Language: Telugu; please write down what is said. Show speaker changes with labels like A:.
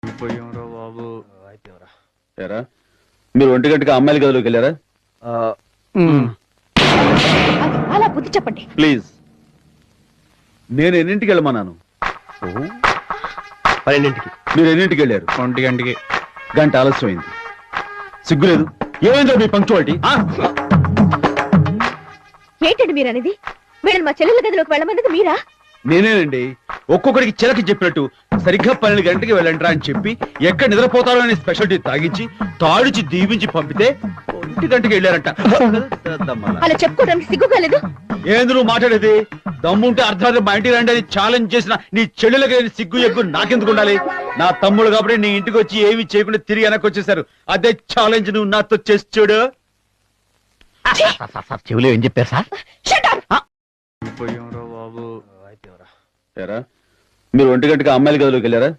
A: అయిపోయాంరా బాబు.
B: ఏరా మీరు 1 గంటకి అమ్మాయిల గదిలోకి వెళ్ళారా?
C: అలా బుద్ధి చెప్పండి.
B: ప్లీజ్, నేను ఎన్నింటికి వెళ్ళమన్నాను?
D: 12ంటికి.
B: మీరు ఎన్నింటికి వెళ్ళారు?
A: 1 గంటకి.
B: గంట ఆలస్యమైంది. సిగ్గులేదు? ఏమైందో మీ పంక్చువాలిటీ?
C: ఏంటండి మీరు అనేది? వీళ్ళని మా చెల్లెల గదిలోకి వెళ్ళమన్నది మీరా?
B: నేనేనండి. ఒక్కొక్కడికి చిలకి చెప్పినట్టు సరిగ్గా 12 గంటకి వెళ్ళండిరా అని చెప్పి ఎక్కడ నిద్రపోతారో అనే స్పెషాలిటీ తాగించి తాడిచి దీవించి పంపితే 1 గంటకి వెళ్ళారంట.
C: అలా చెప్పుకోవడానికి సిగ్గుగా లేదు?
B: ఏంది నువ్వు మాట్లాడేది? దమ్ముంటే అర్ధరాత్రి మా ఇంటికి రండి అని ఛాలెంజ్ చేసిన నీ చెల్లెలకి సిగ్గు ఎగ్గు నాకెందుకు ఉండాలి? నా తమ్ముడు కాబట్టి నీ ఇంటికి వచ్చి ఏమి చేయకుండా తిరిగి వెనక్కి వచ్చేసారు. అదే ఛాలెంజ్ నువ్వు నాతో చేసి చూడు.
D: చెవులో ఏం చెప్పారు సార్?
A: అయిపోయాంరా బాబు.
B: ఏరా మీరు 1 గంటకి అమ్మాయిల గదిలోకి వెళ్ళారా?